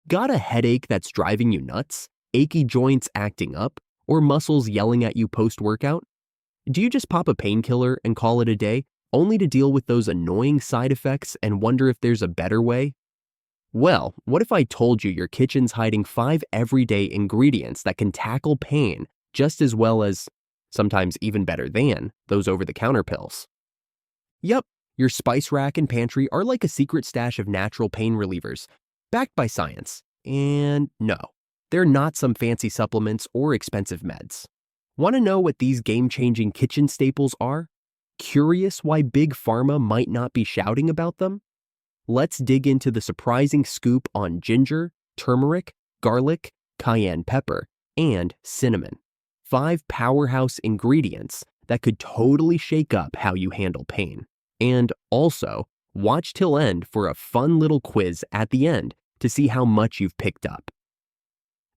Got a headache that's driving you nuts? Achy joints acting up? Or muscles yelling at you post-workout? Do you just pop a painkiller and call it a day, only to deal with those annoying side effects and wonder if there's a better way? Well, what if I told you your kitchen's hiding 5 everyday ingredients that can tackle pain just as well as, sometimes even better than, those over-the-counter pills? Yep, your spice rack and pantry are like a secret stash of natural pain relievers, backed by science. And no, they're not some fancy supplements or expensive meds. Want to know what these game-changing kitchen staples are? Curious why big pharma might not be shouting about them? Let's dig into the surprising scoop on ginger, turmeric, garlic, cayenne pepper, and cinnamon. 5 powerhouse ingredients that could totally shake up how you handle pain. And also, watch till end for a fun little quiz at the end to see how much you've picked up.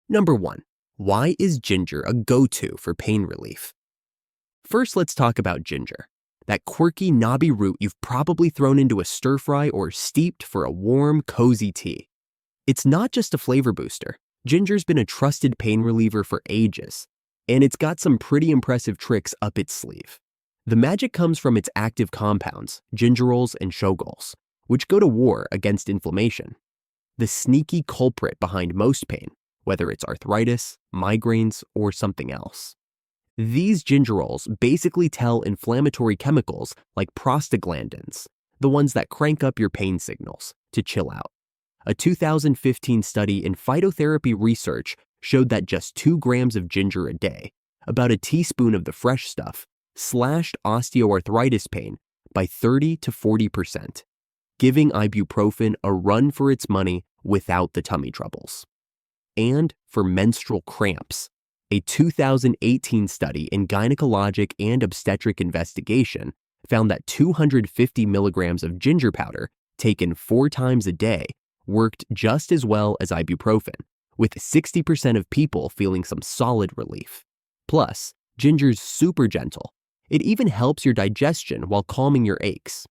Number 1. Why is ginger a go-to for pain relief? First, let's talk about ginger. That quirky, knobby root you've probably thrown into a stir-fry or steeped for a warm, cozy tea. It's not just a flavor booster. Ginger's been a trusted pain reliever for ages, and it's got some pretty impressive tricks up its sleeve. The magic comes from its active compounds, gingerols and shogols, which go to war against inflammation. The sneaky culprit behind most pain, whether it's arthritis, migraines, or something else. These gingerols basically tell inflammatory chemicals like prostaglandins, the ones that crank up your pain signals, to chill out. A 2015 study in phytotherapy research showed that just 2 grams of ginger a day, about a teaspoon of the fresh stuff, slashed osteoarthritis pain by 30 to 40%, giving ibuprofen a run for its money without the tummy troubles. And for menstrual cramps, a 2018 study in Gynecologic and Obstetric Investigation found that 250 milligrams of ginger powder taken 4 times a day worked just as well as ibuprofen, with 60% of people feeling some solid relief. Plus, ginger's super gentle. It even helps your digestion while calming your aches.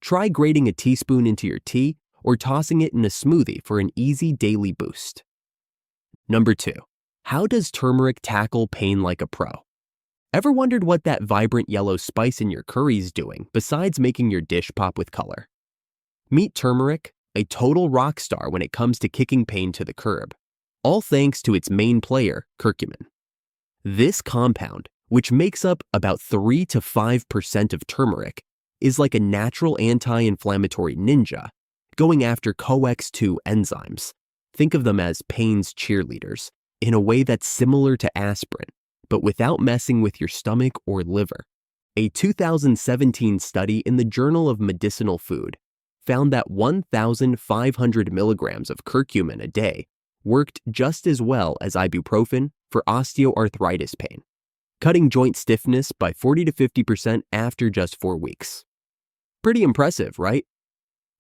Try grating a teaspoon into your tea or tossing it in a smoothie for an easy daily boost. Number 2. How does turmeric tackle pain like a pro? Ever wondered what that vibrant yellow spice in your curry is doing besides making your dish pop with color? Meet turmeric, a total rock star when it comes to kicking pain to the curb, all thanks to its main player, curcumin. This compound, which makes up about 3 to 5% of turmeric, is like a natural anti-inflammatory ninja, going after COX-2 enzymes. Think of them as pain's cheerleaders, in a way that's similar to aspirin, but without messing with your stomach or liver. A 2017 study in the Journal of Medicinal Food found that 1,500 milligrams of curcumin a day worked just as well as ibuprofen for osteoarthritis pain, cutting joint stiffness by 40 to 50% after just 4 weeks. Pretty impressive, right?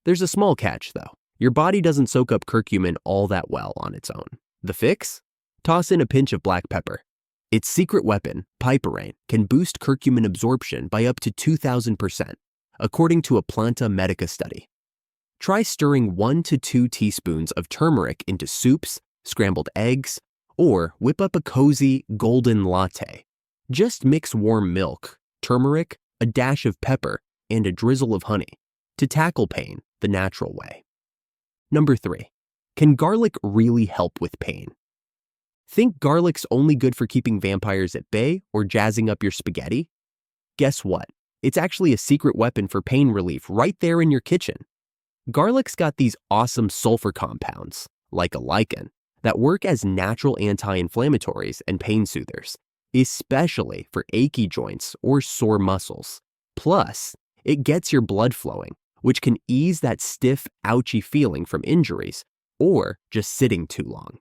There's a small catch, though. Your body doesn't soak up curcumin all that well on its own. The fix? Toss in a pinch of black pepper. Its secret weapon, piperine, can boost curcumin absorption by up to 2,000%, according to a Planta Medica study. Try stirring 1 to 2 teaspoons of turmeric into soups, scrambled eggs, or whip up a cozy golden latte. Just mix warm milk, turmeric, a dash of pepper, and a drizzle of honey to tackle pain the natural way. Number 3. Can garlic really help with pain? Think garlic's only good for keeping vampires at bay or jazzing up your spaghetti? Guess what? It's actually a secret weapon for pain relief right there in your kitchen. Garlic's got these awesome sulfur compounds, like a lichen, that work as natural anti-inflammatories and pain soothers, especially for achy joints or sore muscles. Plus, it gets your blood flowing, which can ease that stiff, ouchy feeling from injuries or just sitting too long.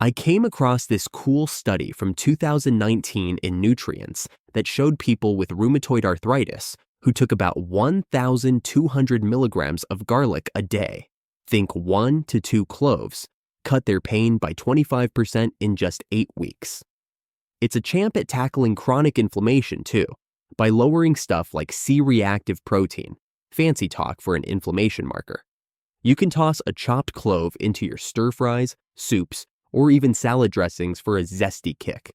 I came across this cool study from 2019 in Nutrients that showed people with rheumatoid arthritis who took about 1,200 milligrams of garlic a day, think 1 to 2 cloves, cut their pain by 25% in just 8 weeks. It's a champ at tackling chronic inflammation too, by lowering stuff like C-reactive protein, fancy talk for an inflammation marker. You can toss a chopped clove into your stir fries, soups, or even salad dressings for a zesty kick.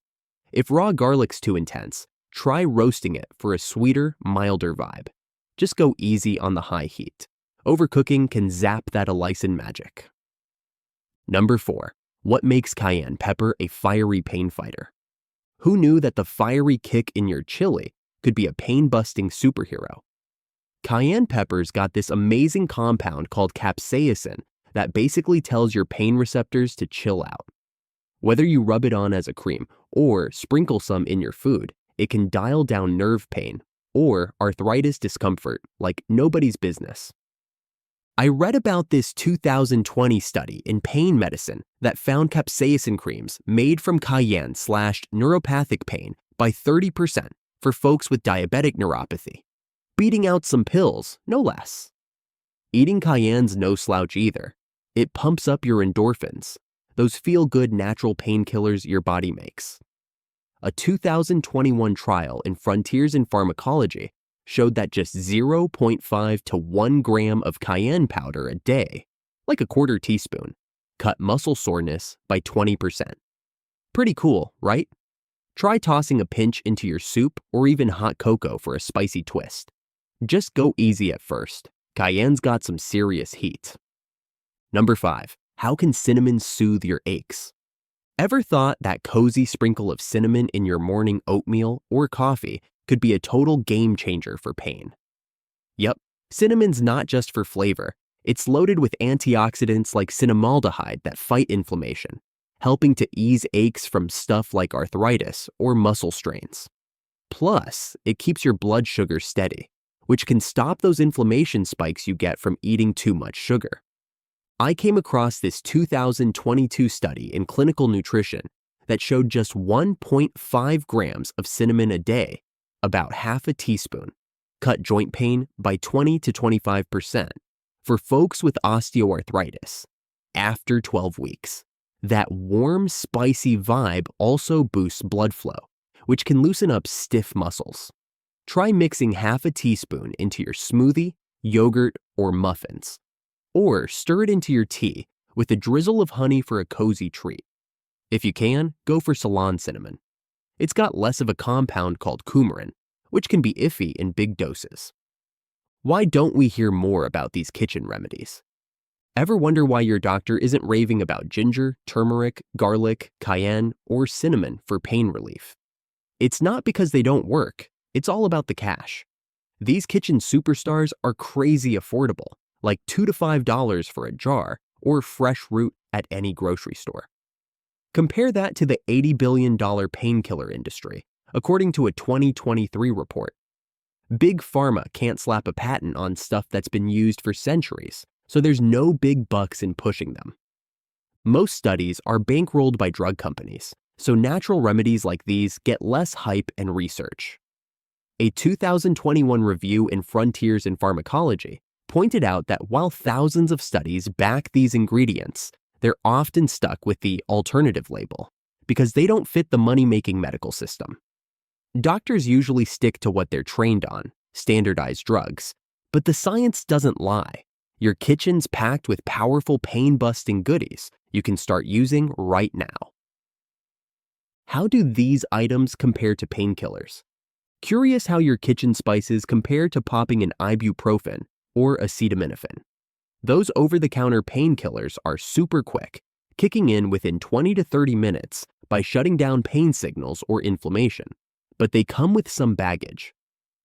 If raw garlic's too intense, try roasting it for a sweeter, milder vibe. Just go easy on the high heat. Overcooking can zap that allicin magic. Number 4. What makes cayenne pepper a fiery pain fighter? Who knew that the fiery kick in your chili could be a pain-busting superhero? Cayenne pepper's got this amazing compound called capsaicin that basically tells your pain receptors to chill out. Whether you rub it on as a cream or sprinkle some in your food, it can dial down nerve pain or arthritis discomfort like nobody's business. I read about this 2020 study in pain medicine that found capsaicin creams made from cayenne slashed neuropathic pain by 30% for folks with diabetic neuropathy, beating out some pills, no less. Eating cayenne's no slouch either. It pumps up your endorphins, those feel-good natural painkillers your body makes. A 2021 trial in Frontiers in Pharmacology showed that just 0.5 to 1 gram of cayenne powder a day, like a quarter teaspoon, cut muscle soreness by 20%. Pretty cool, right? Try tossing a pinch into your soup or even hot cocoa for a spicy twist. Just go easy at first. Cayenne's got some serious heat. Number 5. How can cinnamon soothe your aches? Ever thought that cozy sprinkle of cinnamon in your morning oatmeal or coffee could be a total game changer for pain? Yep, cinnamon's not just for flavor. It's loaded with antioxidants like cinnamaldehyde that fight inflammation, helping to ease aches from stuff like arthritis or muscle strains. Plus, it keeps your blood sugar steady, which can stop those inflammation spikes you get from eating too much sugar. I came across this 2022 study in clinical nutrition that showed just 1.5 grams of cinnamon a day, about half a teaspoon, cut joint pain by 20 to 25% for folks with osteoarthritis after 12 weeks. That warm, spicy vibe also boosts blood flow, which can loosen up stiff muscles. Try mixing half a teaspoon into your smoothie, yogurt, or muffins. Or stir it into your tea with a drizzle of honey for a cozy treat. If you can, go for Ceylon cinnamon. It's got less of a compound called coumarin, which can be iffy in big doses. Why don't we hear more about these kitchen remedies? Ever wonder why your doctor isn't raving about ginger, turmeric, garlic, cayenne, or cinnamon for pain relief? It's not because they don't work. It's all about the cash. These kitchen superstars are crazy affordable, like $2 to $5 for a jar or fresh root at any grocery store. Compare that to the $80 billion painkiller industry, according to a 2023 report. Big pharma can't slap a patent on stuff that's been used for centuries, so there's no big bucks in pushing them. Most studies are bankrolled by drug companies, so natural remedies like these get less hype and research. A 2021 review in Frontiers in Pharmacology pointed out that while thousands of studies back these ingredients, they're often stuck with the alternative label because they don't fit the money-making medical system. Doctors usually stick to what they're trained on, standardized drugs, but the science doesn't lie. Your kitchen's packed with powerful pain-busting goodies you can start using right now. How do these items compare to painkillers? Curious how your kitchen spices compare to popping an ibuprofen or acetaminophen. Those over-the-counter painkillers are super quick, kicking in within 20 to 30 minutes by shutting down pain signals or inflammation, but they come with some baggage.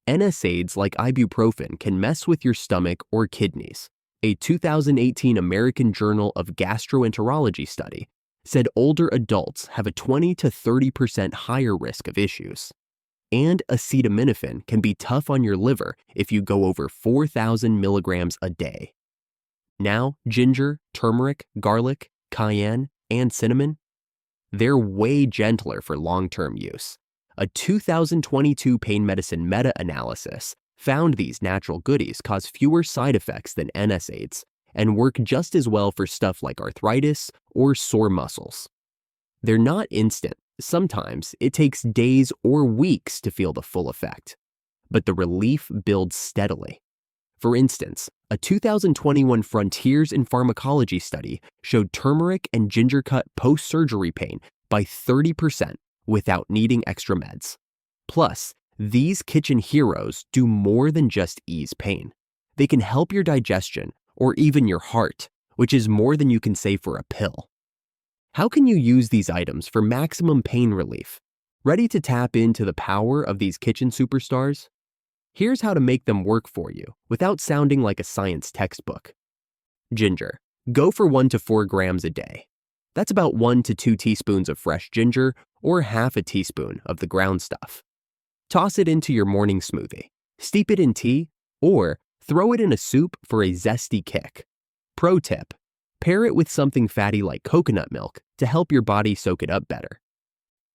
NSAIDs like ibuprofen can mess with your stomach or kidneys. A 2018 American Journal of Gastroenterology study said older adults have a 20 to 30% higher risk of issues. And acetaminophen can be tough on your liver if you go over 4,000 milligrams a day. Now, ginger, turmeric, garlic, cayenne, and cinnamon, they're way gentler for long-term use. A 2022 pain medicine meta-analysis found these natural goodies cause fewer side effects than NSAIDs and work just as well for stuff like arthritis or sore muscles. They're not instant. Sometimes it takes days or weeks to feel the full effect, but the relief builds steadily. For instance, a 2021 Frontiers in Pharmacology study showed turmeric and ginger cut post-surgery pain by 30% without needing extra meds. Plus, these kitchen heroes do more than just ease pain. They can help your digestion or even your heart, which is more than you can say for a pill. How can you use these items for maximum pain relief? Ready to tap into the power of these kitchen superstars? Here's how to make them work for you without sounding like a science textbook. Ginger. Go for 1 to 4 grams a day. That's about 1 to 2 teaspoons of fresh ginger or half a teaspoon of the ground stuff. Toss it into your morning smoothie. Steep it in tea or throw it in a soup for a zesty kick. Pro tip: pair it with something fatty like coconut milk to help your body soak it up better.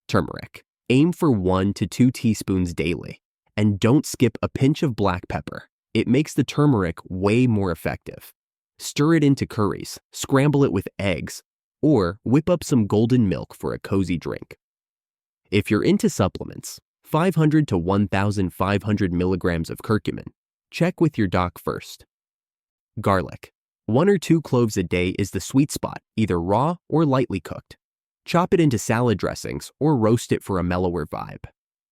Turmeric. Aim for 1 to 2 teaspoons daily. And don't skip a pinch of black pepper. It makes the turmeric way more effective. Stir it into curries, scramble it with eggs, or whip up some golden milk for a cozy drink. If you're into supplements, 500 to 1,500 milligrams of curcumin. Check with your doc first. Garlic. 1 or 2 cloves a day is the sweet spot, either raw or lightly cooked. Chop it into salad dressings or roast it for a mellower vibe.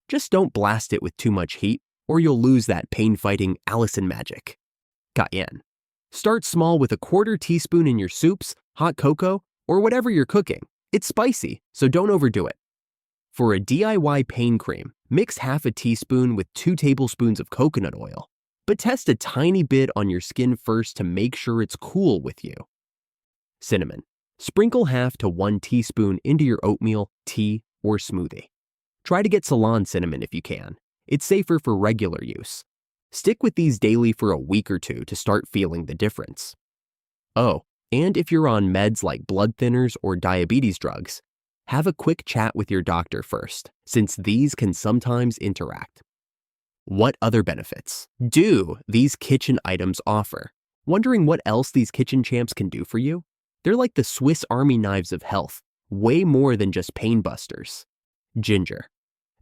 Just don't blast it with too much heat, or you'll lose that pain-fighting Allison magic. Cayenne. Start small with a 1/4 teaspoon in your soups, hot cocoa, or whatever you're cooking. It's spicy, so don't overdo it. For a DIY pain cream, mix half a teaspoon with 2 tablespoons of coconut oil, but test a tiny bit on your skin first to make sure it's cool with you. Cinnamon. Sprinkle half to 1 teaspoon into your oatmeal, tea, or smoothie. Try to get Ceylon cinnamon if you can. It's safer for regular use. Stick with these daily for a week or 2 to start feeling the difference. Oh, and if you're on meds like blood thinners or diabetes drugs, have a quick chat with your doctor first, since these can sometimes interact. What other benefits do these kitchen items offer? Wondering what else these kitchen champs can do for you? They're like the Swiss Army knives of health, way more than just pain busters. Ginger.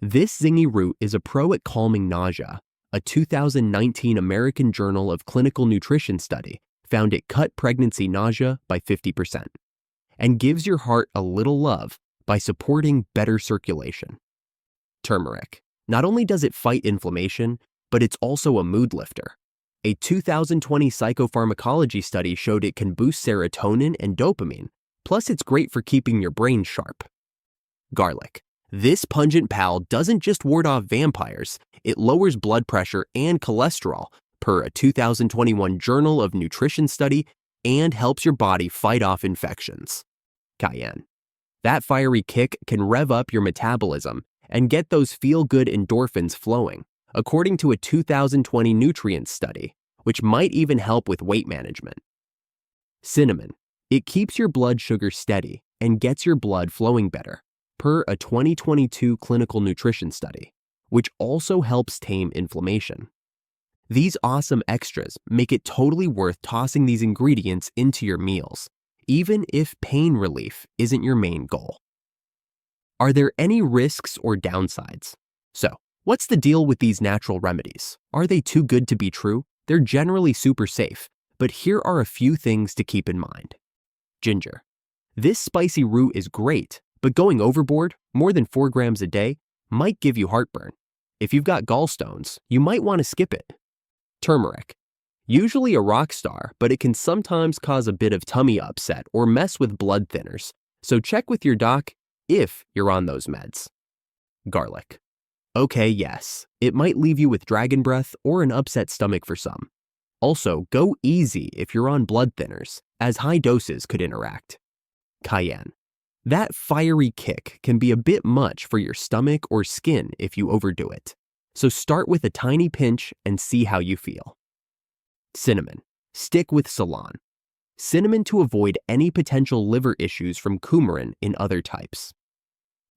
This zingy root is a pro at calming nausea. A 2019 American Journal of Clinical Nutrition study found it cut pregnancy nausea by 50% and gives your heart a little love by supporting better circulation. Turmeric. Not only does it fight inflammation, but it's also a mood lifter. A 2020 psychopharmacology study showed it can boost serotonin and dopamine, plus it's great for keeping your brain sharp. Garlic. This pungent pal doesn't just ward off vampires, it lowers blood pressure and cholesterol, per a 2021 Journal of Nutrition study, and helps your body fight off infections. Cayenne. That fiery kick can rev up your metabolism and get those feel-good endorphins flowing, according to a 2020 nutrients study, which might even help with weight management. Cinnamon. It keeps your blood sugar steady and gets your blood flowing better, per a 2022 clinical nutrition study, which also helps tame inflammation. These awesome extras make it totally worth tossing these ingredients into your meals, even if pain relief isn't your main goal. Are there any risks or downsides? So, what's the deal with these natural remedies? Are they too good to be true? They're generally super safe, but here are a few things to keep in mind. Ginger. This spicy root is great, but going overboard, more than 4 grams a day, might give you heartburn. If you've got gallstones, you might want to skip it. Turmeric. Usually a rock star, but it can sometimes cause a bit of tummy upset or mess with blood thinners, so check with your doc if you're on those meds. Garlic. Okay, yes, it might leave you with dragon breath or an upset stomach for some. Also, go easy if you're on blood thinners, as high doses could interact. Cayenne. That fiery kick can be a bit much for your stomach or skin if you overdo it, so start with a tiny pinch and see how you feel. Cinnamon. Stick with Ceylon. Cinnamon to avoid any potential liver issues from coumarin in other types.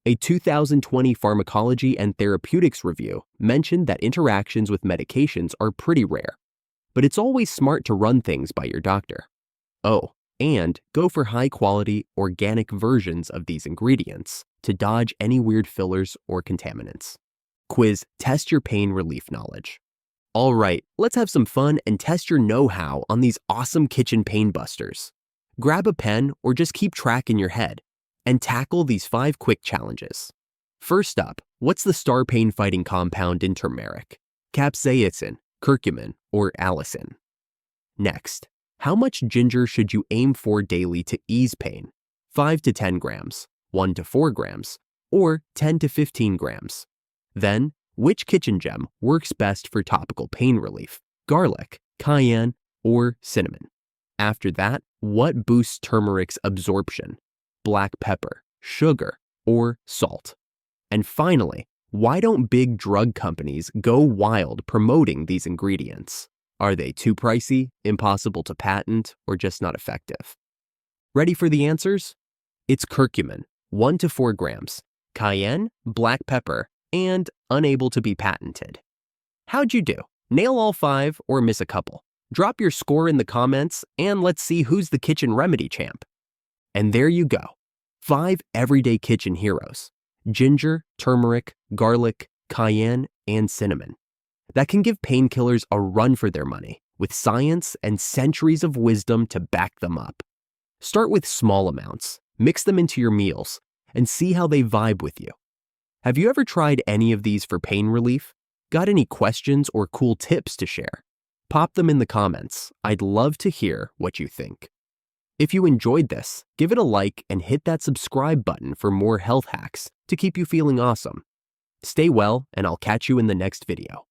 A 2020 Pharmacology and Therapeutics review mentioned that interactions with medications are pretty rare, but it's always smart to run things by your doctor. Oh, and go for high-quality, organic versions of these ingredients to dodge any weird fillers or contaminants. Quiz, test your pain relief knowledge. Alright, let's have some fun and test your know-how on these awesome kitchen pain busters. Grab a pen or just keep track in your head and tackle these 5 quick challenges. First up, what's the star pain-fighting compound in turmeric? Capsaicin, curcumin, or allicin? Next, how much ginger should you aim for daily to ease pain? 5 to 10 grams, 1 to 4 grams, or 10 to 15 grams? Then, which kitchen gem works best for topical pain relief? Garlic, cayenne, or cinnamon? After that, what boosts turmeric's absorption? Black pepper, sugar, or salt? And finally, why don't big drug companies go wild promoting these ingredients? Are they too pricey, impossible to patent, or just not effective? Ready for the answers? It's curcumin, 1 to 4 grams, cayenne, black pepper, and unable to be patented. How'd you do? Nail all 5 or miss a couple? Drop your score in the comments and let's see who's the kitchen remedy champ. And there you go. 5 everyday kitchen heroes: ginger, turmeric, garlic, cayenne, and cinnamon. That can give painkillers a run for their money, with science and centuries of wisdom to back them up. Start with small amounts, mix them into your meals, and see how they vibe with you. Have you ever tried any of these for pain relief? Got any questions or cool tips to share? Pop them in the comments. I'd love to hear what you think. If you enjoyed this, give it a like and hit that subscribe button for more health hacks to keep you feeling awesome. Stay well, and I'll catch you in the next video.